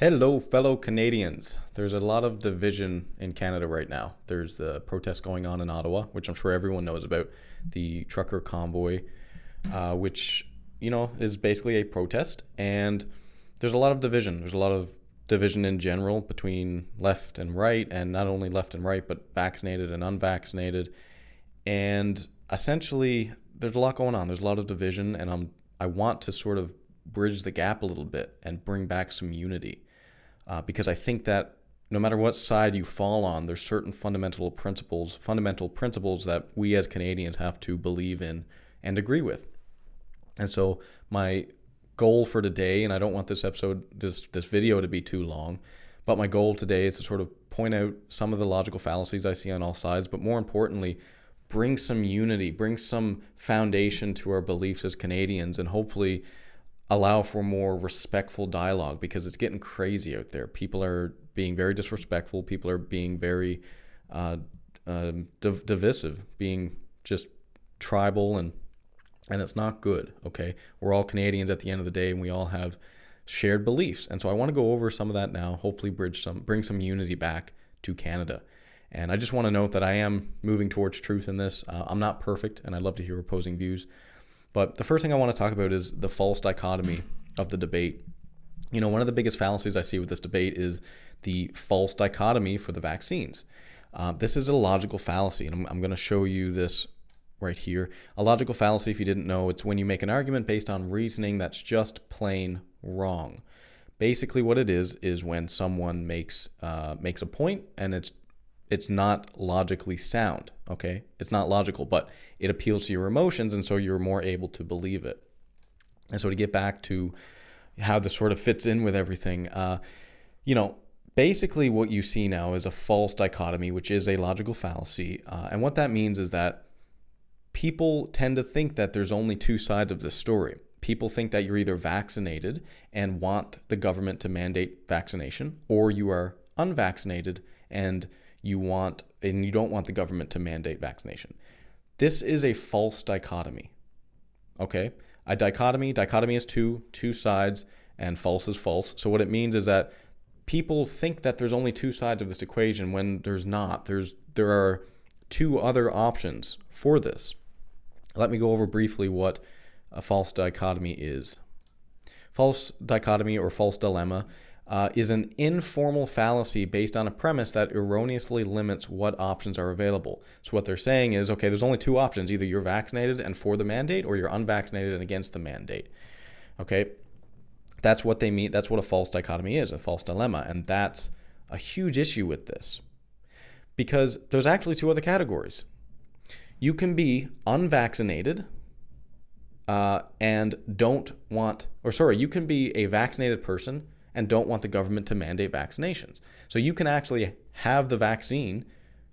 Hello, fellow Canadians. There's a lot of division in Canada right now. There's the protests going on in Ottawa, which I'm sure everyone knows about, the trucker convoy, which, is basically a protest. And there's a lot of division. There's a lot of division in general between left and right, and not only left and right, but vaccinated and unvaccinated. And essentially, there's a lot going on. There's a lot of division, and I want to sort of bridge the gap a little bit and bring back some unity. Because I think that no matter what side you fall on, there's certain fundamental principles that we as Canadians have to believe in and agree with. And so my goal for today, and I don't want this video to be too long, but my goal today is to sort of point out some of the logical fallacies I see on all sides, but more importantly, bring some unity, bring some foundation to our beliefs as Canadians, and hopefully allow for more respectful dialogue, because it's getting crazy out there. People are being very disrespectful. People are being very divisive, being just tribal, and it's not good, okay? We're all Canadians at the end of the day, and we all have shared beliefs. And so I want to go over some of that now, hopefully bring some unity back to Canada. And I just want to note that I am moving towards truth in this. I'm not perfect, and I'd love to hear opposing views. But the first thing I want to talk about is the false dichotomy of the debate. One of the biggest fallacies I see with this debate is the false dichotomy for the vaccines. This is a logical fallacy, and I'm going to show you this right here. A logical fallacy, if you didn't know, it's when you make an argument based on reasoning that's just plain wrong. Basically what it is when someone makes a point and it's not logically sound, okay? It's not logical, but it appeals to your emotions, and so you're more able to believe it. And so to get back to how this sort of fits in with everything, basically what you see now is a false dichotomy, which is a logical fallacy. And what that means is that people tend to think that there's only two sides of this story. People think that you're either vaccinated and want the government to mandate vaccination, or you are unvaccinated and you don't want the government to mandate vaccination. This is a false dichotomy. Okay? A dichotomy is two sides, and false is false. So what it means is that people think that there's only two sides of this equation when there's not. There are two other options for this. Let me go over briefly what a false dichotomy is. False dichotomy or false dilemma is an informal fallacy based on a premise that erroneously limits what options are available. So what they're saying is, okay, there's only two options. Either you're vaccinated and for the mandate, or you're unvaccinated and against the mandate. Okay? That's what they mean. That's what a false dichotomy is, a false dilemma. And that's a huge issue with this, because there's actually two other categories. You can be unvaccinated and you can be a vaccinated person and don't want the government to mandate vaccinations. So you can actually have the vaccine,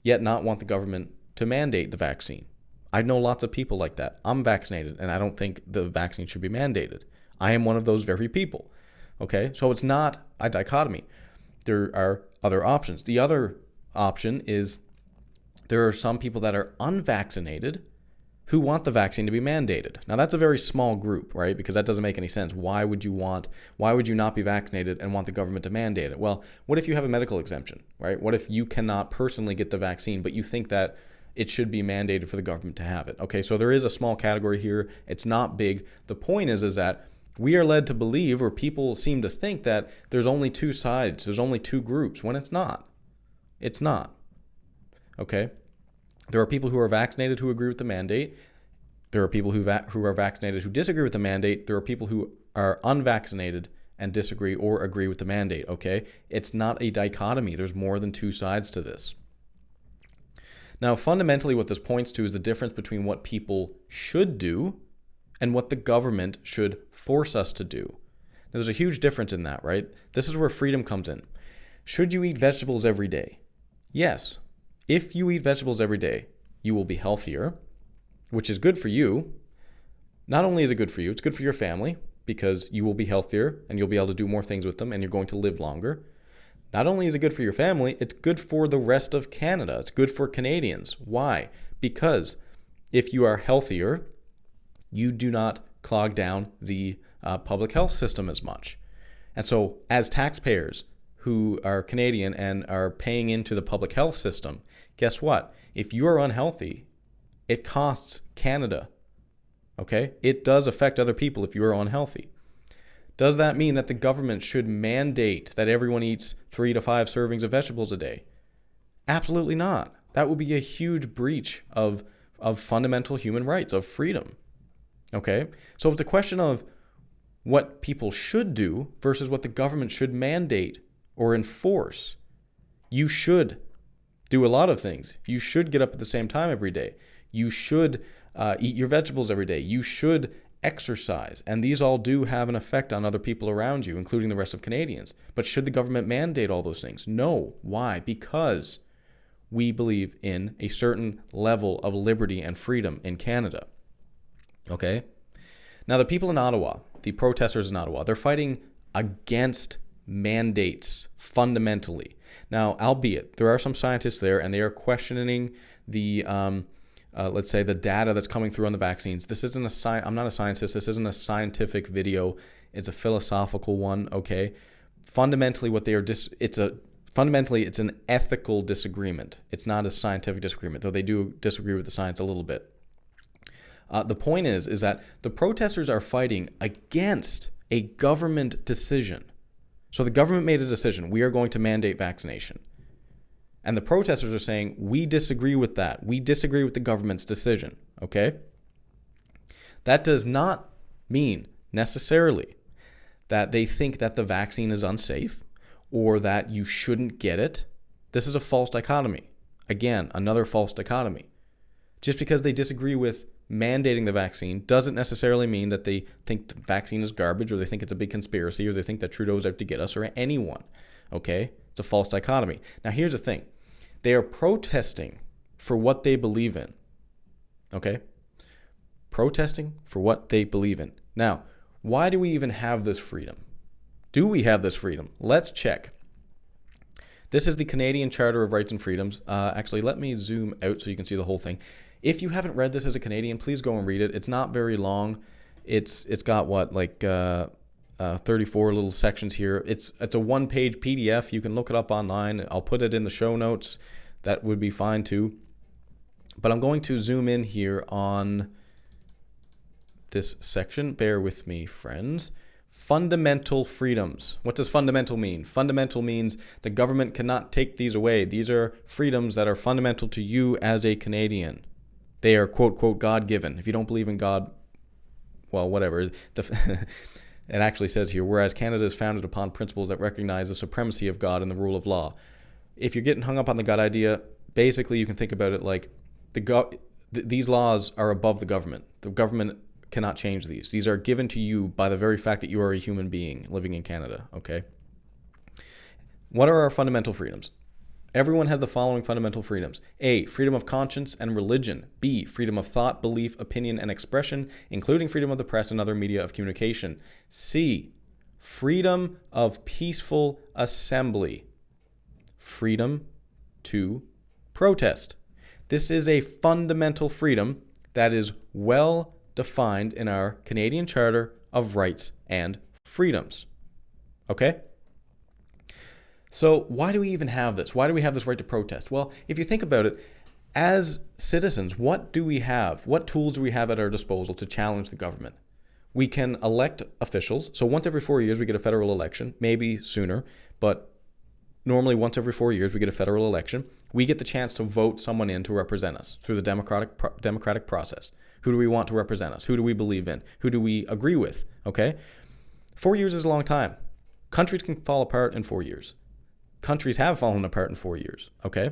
yet not want the government to mandate the vaccine. I know lots of people like that. I'm vaccinated, and I don't think the vaccine should be mandated. I am one of those very people. Okay? So it's not a dichotomy. There are other options. The other option is there are some people that are unvaccinated who want the vaccine to be mandated. Now that's a very small group, right? Because that doesn't make any sense. Why would you not be vaccinated and want the government to mandate it? Well, what if you have a medical exemption, right? What if you cannot personally get the vaccine, but you think that it should be mandated for the government to have it? Okay, so there is a small category here. It's not big. The point is that we are led to believe, or people seem to think, that there's only two sides, there's only two groups, when it's not. It's not. Okay? There are people who are vaccinated who agree with the mandate. There are people who are vaccinated who disagree with the mandate. There are people who are unvaccinated and disagree or agree with the mandate, okay? It's not a dichotomy. There's more than two sides to this. Now, fundamentally, what this points to is the difference between what people should do and what the government should force us to do. Now, there's a huge difference in that, right? This is where freedom comes in. Should you eat vegetables every day? Yes. If you eat vegetables every day, you will be healthier, which is good for you. Not only is it good for you, it's good for your family, because you will be healthier and you'll be able to do more things with them and you're going to live longer. Not only is it good for your family, it's good for the rest of Canada. It's good for Canadians. Why? Because if you are healthier, you do not clog down the public health system as much. And so as taxpayers who are Canadian and are paying into the public health system, guess what? If you are unhealthy, it costs Canada. Okay? It does affect other people if you are unhealthy. Does that mean that the government should mandate that everyone eats 3 to 5 servings of vegetables a day? Absolutely not. That would be a huge breach of fundamental human rights, of freedom. Okay? So it's a question of what people should do versus what the government should mandate or enforce. You should do a lot of things. You should get up at the same time every day. You should eat your vegetables every day. You should exercise. And these all do have an effect on other people around you, including the rest of Canadians. But should the government mandate all those things? No. Why? Because we believe in a certain level of liberty and freedom in Canada. Okay? Now, the people in Ottawa, the protesters in Ottawa, they're fighting against mandates fundamentally. Now, albeit there are some scientists there and they are questioning the, let's say, the data that's coming through on the vaccines. This isn't I'm not a scientist. This isn't a scientific video. It's a philosophical one. Okay. Fundamentally, what they are fundamentally it's an ethical disagreement. It's not a scientific disagreement, though they do disagree with the science a little bit. The point is that the protesters are fighting against a government decision. So the government made a decision. We are going to mandate vaccination. And the protesters are saying, we disagree with that. We disagree with the government's decision. Okay? That does not mean necessarily that they think that the vaccine is unsafe or that you shouldn't get it. This is a false dichotomy. Again, another false dichotomy. Just because they disagree with mandating the vaccine doesn't necessarily mean that they think the vaccine is garbage or they think it's a big conspiracy or they think that Trudeau's out to get us or anyone. Okay? It's a false dichotomy. Now, here's the thing. They are protesting for what they believe in. Okay? Protesting for what they believe in. Now, why do we even have this freedom? Do we have this freedom? Let's check. This is the Canadian Charter of Rights and Freedoms. Actually, let me zoom out so you can see the whole thing. If you haven't read this as a Canadian, please go and read it. It's not very long. It's got 34 little sections here. It's a one-page PDF. You can look it up online. I'll put it in the show notes. That would be fine too. But I'm going to zoom in here on this section. Bear with me, friends. Fundamental freedoms. What does fundamental mean? Fundamental means the government cannot take these away. These are freedoms that are fundamental to you as a Canadian. They are, quote, quote, God-given. If you don't believe in God, well, whatever. It actually says here, whereas Canada is founded upon principles that recognize the supremacy of God and the rule of law. If you're getting hung up on the God idea, basically you can think about it like these laws are above the government. The government cannot change these. These are given to you by the very fact that you are a human being living in Canada, okay? What are our fundamental freedoms? Everyone has the following fundamental freedoms. A, freedom of conscience and religion. B, freedom of thought, belief, opinion, and expression, including freedom of the press and other media of communication. C, freedom of peaceful assembly. Freedom to protest. This is a fundamental freedom that is well defined in our Canadian Charter of Rights and Freedoms. Okay? So why do we even have this? Why do we have this right to protest? Well, if you think about it, as citizens, what do we have? What tools do we have at our disposal to challenge the government? We can elect officials. So once every 4 years, we get a federal election, maybe sooner, but normally once every 4 years, we get a federal election. We get the chance to vote someone in to represent us through the democratic process. Who do we want to represent us? Who do we believe in? Who do we agree with? Okay? 4 years is a long time. Countries can fall apart in 4 years. Countries have fallen apart in 4 years. Okay?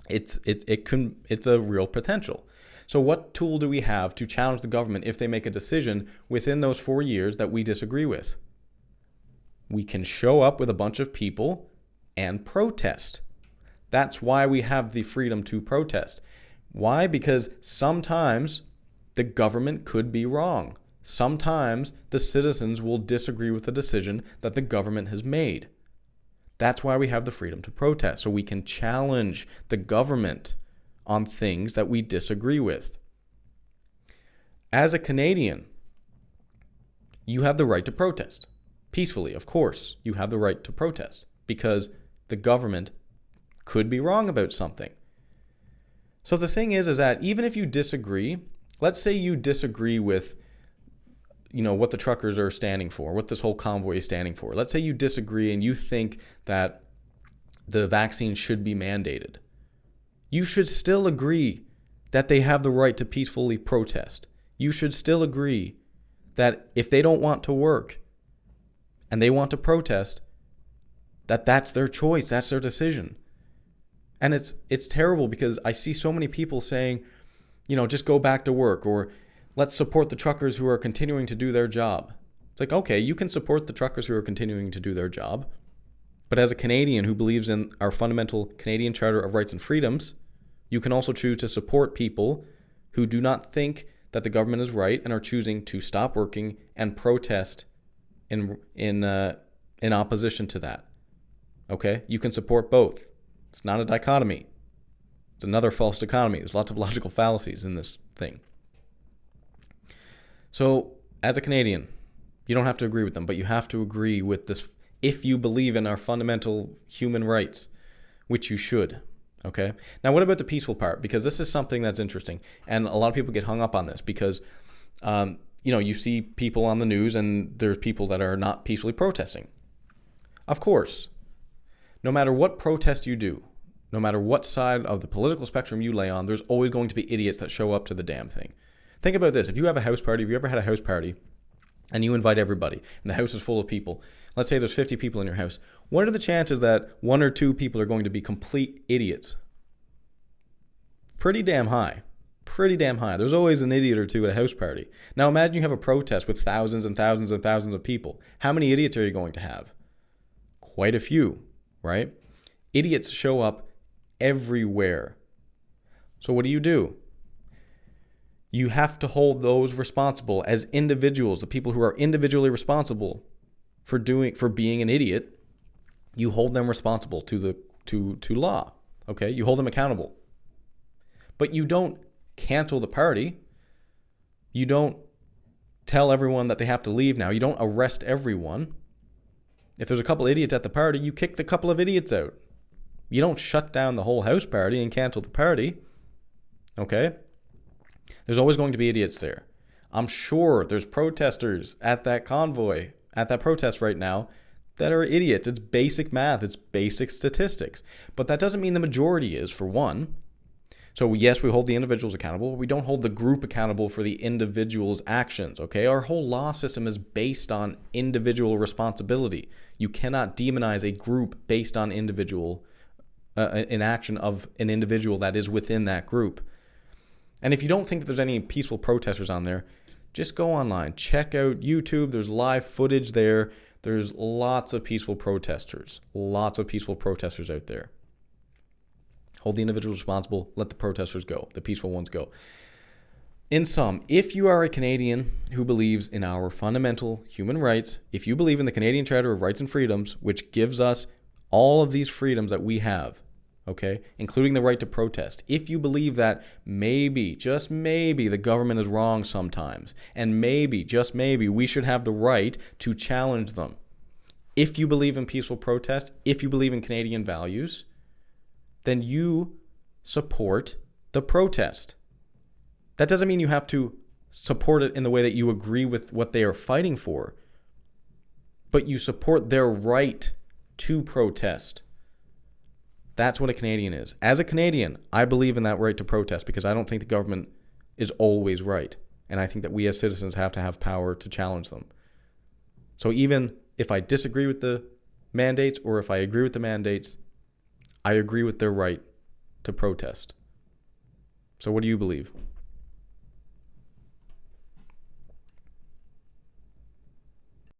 It's a real potential. So what tool do we have to challenge the government if they make a decision within those 4 years that we disagree with? We can show up with a bunch of people and protest. That's why we have the freedom to protest. Why? Because sometimes the government could be wrong. Sometimes the citizens will disagree with the decision that the government has made. That's why we have the freedom to protest, so we can challenge the government on things that we disagree with. As a Canadian, you have the right to protest. peacefully. Of course, you have the right to protest because the government could be wrong about something. So the thing is that even if you disagree, let's say you disagree with, what the truckers are standing for, what this whole convoy is standing for. Let's say you disagree and you think that the vaccine should be mandated. You should still agree that they have the right to peacefully protest. You should still agree that if they don't want to work and they want to protest, that's their choice, that's their decision. And it's terrible because I see so many people saying, just go back to work, or let's support the truckers who are continuing to do their job. It's like, okay, you can support the truckers who are continuing to do their job, but as a Canadian who believes in our fundamental Canadian Charter of Rights and Freedoms, you can also choose to support people who do not think that the government is right and are choosing to stop working and protest in opposition to that. Okay? You can support both. It's not a dichotomy. It's another false dichotomy. There's lots of logical fallacies in this thing. So, as a Canadian, you don't have to agree with them, but you have to agree with this if you believe in our fundamental human rights, which you should. Okay? Now, what about the peaceful part? Because this is something that's interesting, and a lot of people get hung up on this because, you see people on the news and there's people that are not peacefully protesting. Of course, no matter what protest you do, no matter what side of the political spectrum you lay on, there's always going to be idiots that show up to the damn thing. Think about this. If you have a house party, if you ever had a house party and you invite everybody and the house is full of people, let's say there's 50 people in your house, what are the chances that one or two people are going to be complete idiots? Pretty damn high. Pretty damn high. There's always an idiot or two at a house party. Now imagine you have a protest with thousands and thousands and thousands of people. How many idiots are you going to have? Quite a few, right? Idiots show up everywhere. So what do? You have to hold those responsible as individuals, the people who are individually responsible for being an idiot. You hold them responsible to law. Okay? You hold them accountable. But you don't cancel the party. You don't tell everyone that they have to leave now. You don't arrest everyone. If there's a couple idiots at the party, you kick the couple of idiots out. You don't shut down the whole house party and cancel the party. Okay? There's always going to be idiots there. I'm sure there's protesters at that convoy, at that protest right now, that are idiots. It's basic math. It's basic statistics. But that doesn't mean the majority is, for one. So yes, we hold the individuals accountable, but we don't hold the group accountable for the individual's actions, okay? Our whole law system is based on individual responsibility. You cannot demonize a group based on individual, an action of an individual that is within that group. And if you don't think that there's any peaceful protesters on there, just go online. Check out YouTube. There's live footage there. There's lots of peaceful protesters. Lots of peaceful protesters out there. Hold the individuals responsible. Let the protesters go. The peaceful ones go. In sum, if you are a Canadian who believes in our fundamental human rights, if you believe in the Canadian Charter of Rights and Freedoms, which gives us all of these freedoms that we have, okay, including the right to protest, if you believe that maybe, just maybe, the government is wrong sometimes, and maybe, just maybe, we should have the right to challenge them. If you believe in peaceful protest, if you believe in Canadian values, then you support the protest. That doesn't mean you have to support it in the way that you agree with what they are fighting for, but you support their right to protest. That's what a Canadian is. As a Canadian, I believe in that right to protest because I don't think the government is always right. And I think that we as citizens have to have power to challenge them. So even if I disagree with the mandates or if I agree with the mandates, I agree with their right to protest. So what do you believe?